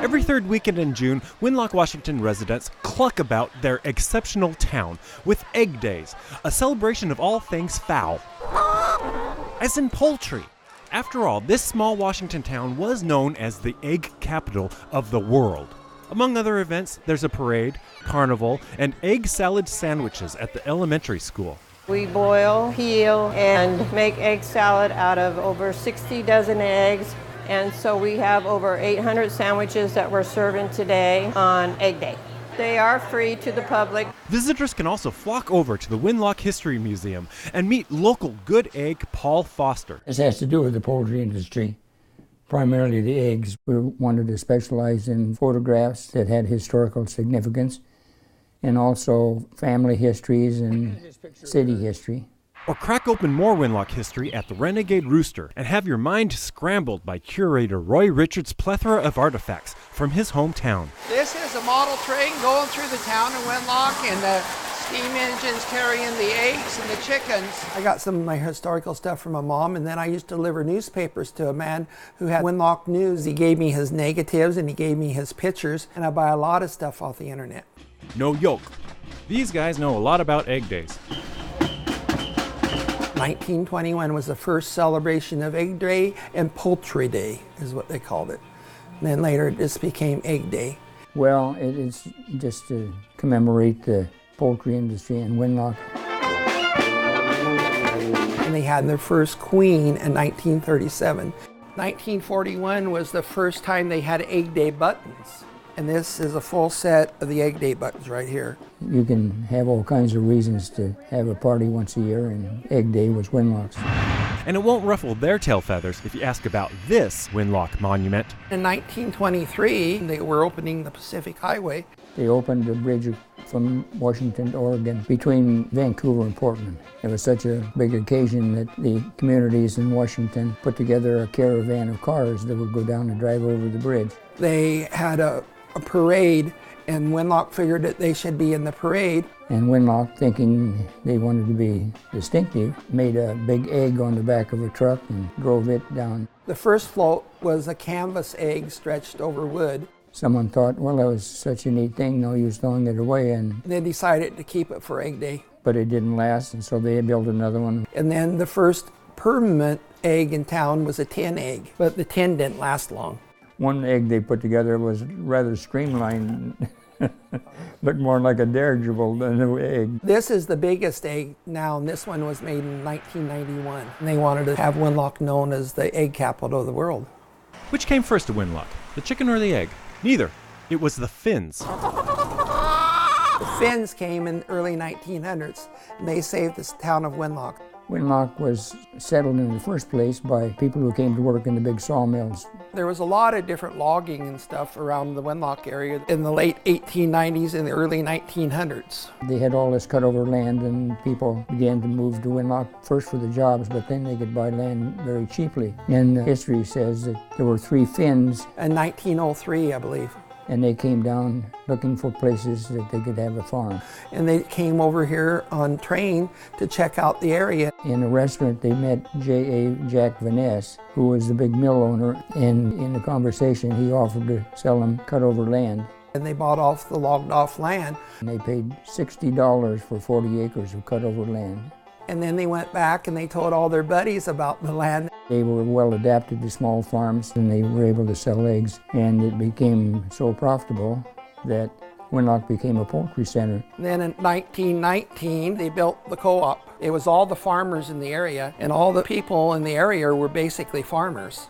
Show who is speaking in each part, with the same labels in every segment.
Speaker 1: Every third weekend in June, Winlock, Washington residents cluck about their exceptional town with Egg Days, a celebration of all things fowl, as in poultry. After all, this small Washington town was known as the egg capital of the world. Among other events, there's a parade, carnival, and egg salad sandwiches at the elementary school.
Speaker 2: We boil, peel, and make egg salad out of over 60 dozen eggs. And so we have over 800 sandwiches that we're serving today on Egg Day. They are free to the public.
Speaker 1: Visitors can also flock over to the Winlock History Museum and meet local good egg Paul Foster.
Speaker 3: This has to do with the poultry industry, primarily the eggs. We wanted to specialize in photographs that had historical significance and also family histories and city history.
Speaker 1: Or crack open more Winlock history at the Renegade Rooster and have your mind scrambled by curator Roy Richards' plethora of artifacts from his hometown.
Speaker 4: This is a model train going through the town of Winlock, and the steam engines carrying the eggs and the chickens. I got some of my historical stuff from my mom, and then I used to deliver newspapers to a man who had Winlock News. He gave me his negatives and he gave me his pictures, and I buy a lot of stuff off the internet.
Speaker 1: No yoke. These guys know a lot about Egg Days.
Speaker 4: 1921 was the first celebration of Egg Day, and Poultry Day is what they called it. And then later it just became Egg Day.
Speaker 3: Well, it's just to commemorate the poultry industry in Winlock.
Speaker 4: And they had their first queen in 1937. 1941 was the first time they had Egg Day buttons. And this is a full set of the Egg Day buttons right here.
Speaker 3: You can have all kinds of reasons to have a party once a year, and Egg Day was Winlock's.
Speaker 1: And it won't ruffle their tail feathers if you ask about this Winlock monument.
Speaker 4: In 1923, they were opening the Pacific Highway.
Speaker 3: They opened a bridge from Washington to Oregon between Vancouver and Portland. It was such a big occasion that the communities in Washington put together a caravan of cars that would go down and drive over the bridge.
Speaker 4: They had a parade, and Winlock figured that they should be in the parade.
Speaker 3: And Winlock, thinking they wanted to be distinctive, made a big egg on the back of a truck and drove it down.
Speaker 4: The first float was a canvas egg stretched over wood.
Speaker 3: Someone thought, well, that was such a neat thing, no use throwing it away, and
Speaker 4: they decided to keep it for Egg Day.
Speaker 3: But it didn't last, and so they built another one.
Speaker 4: And then the first permanent egg in town was a tin egg, but the tin didn't last long.
Speaker 3: One egg they put together was rather streamlined, looked more like a dirigible than an egg.
Speaker 4: This is the biggest egg now, and this one was made in 1991. And they wanted to have Winlock known as the egg capital of the world.
Speaker 1: Which came first to Winlock, the chicken or the egg? Neither. It was the Finns.
Speaker 4: The Finns came in the early 1900s, and they saved this town of Winlock.
Speaker 3: Winlock was settled in the first place by people who came to work in the big sawmills.
Speaker 4: There was a lot of different logging and stuff around the Winlock area in the late 1890s and the early 1900s.
Speaker 3: They had all this cut-over land, and people began to move to Winlock, first for the jobs, but then they could buy land very cheaply. And history says that there were 3 Finns.
Speaker 4: In 1903, I believe.
Speaker 3: And they came down looking for places that they could have a farm.
Speaker 4: And they came over here on train to check out the area.
Speaker 3: In a restaurant, they met J.A. Jack Vaness, who was the big mill owner, and in the conversation, he offered to sell them cut-over land.
Speaker 4: And they bought off the logged-off land.
Speaker 3: And they paid $60 for 40 acres of cut-over land.
Speaker 4: And then they went back and they told all their buddies about the land.
Speaker 3: They were well adapted to small farms, and they were able to sell eggs, and it became so profitable that Winlock became a poultry center.
Speaker 4: Then in 1919, they built the co-op. It was all the farmers in the area, and all the people in the area were basically farmers.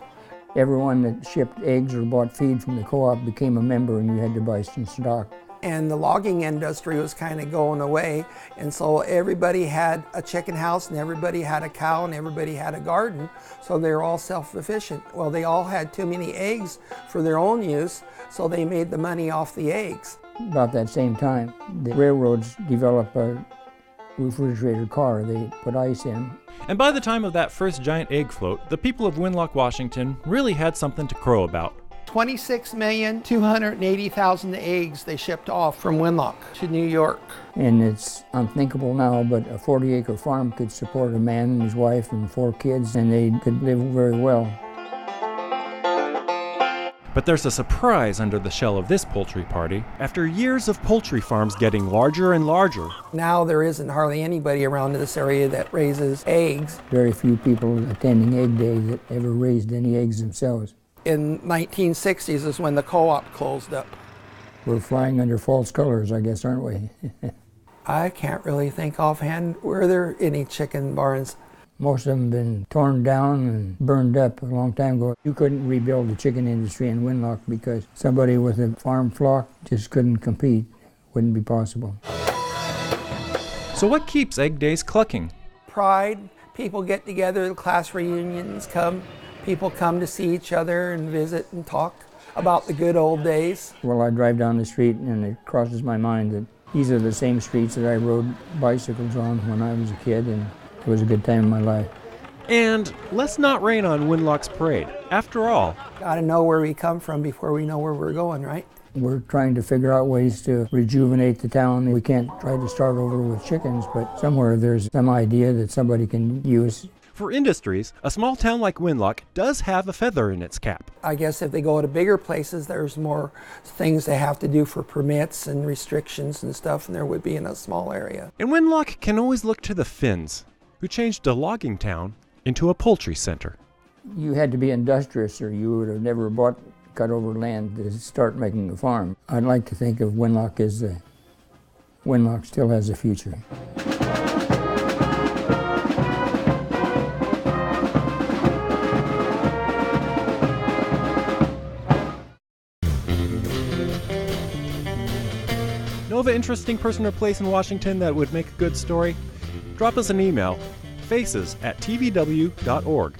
Speaker 3: Everyone that shipped eggs or bought feed from the co-op became a member, and you had to buy some stock.
Speaker 4: And the logging industry was kind of going away, and so everybody had a chicken house, and everybody had a cow, and everybody had a garden, so they were all self-sufficient. Well, they all had too many eggs for their own use, so they made the money off the eggs.
Speaker 3: About that same time, the railroads developed a refrigerated car. They put ice in.
Speaker 1: And by the time of that first giant egg float, the people of Winlock, Washington really had something to crow about.
Speaker 4: 26,280,000 eggs they shipped off from Winlock to New York.
Speaker 3: And it's unthinkable now, but a 40-acre farm could support a man and his wife and 4 kids, and they could live very well.
Speaker 1: But there's a surprise under the shell of this poultry party. After years of poultry farms getting larger and larger,
Speaker 4: Now there isn't hardly anybody around this area that raises eggs.
Speaker 3: Very few people attending Egg Day that ever raised any eggs themselves.
Speaker 4: In 1960s is when the co-op closed up.
Speaker 3: We're flying under false colors, I guess, aren't we?
Speaker 4: I can't really think offhand, were there any chicken barns?
Speaker 3: Most of them have been torn down and burned up a long time ago. You couldn't rebuild the chicken industry in Winlock because somebody with a farm flock just couldn't compete. Wouldn't be possible.
Speaker 1: so what keeps Egg Days clucking?
Speaker 4: Pride, people get together, the class reunions come, people come to see each other and visit and talk about the good old days.
Speaker 3: Well, I drive down the street and it crosses my mind that these are the same streets that I rode bicycles on when I was a kid, and it was a good time in my life.
Speaker 1: And let's not rain on Winlock's parade. After all,
Speaker 4: Gotta know where we come from before we know where we're going, right?
Speaker 3: We're trying to figure out ways to rejuvenate the town. We can't try to start over with chickens, but somewhere there's some idea that somebody can use.
Speaker 1: for industries, a small town like Winlock does have a feather in its cap.
Speaker 4: I guess if they go to bigger places, there's more things they have to do for permits and restrictions and stuff than there would be in a small area.
Speaker 1: And Winlock can always look to the Finns, who changed a logging town into a poultry center.
Speaker 3: You had to be industrious or you would have never bought cut over land to start making a farm. I'd like to think of Winlock as Winlock still has a future.
Speaker 1: Know of an interesting person or place in Washington that would make a good story? Drop us an email, faces@tvw.org.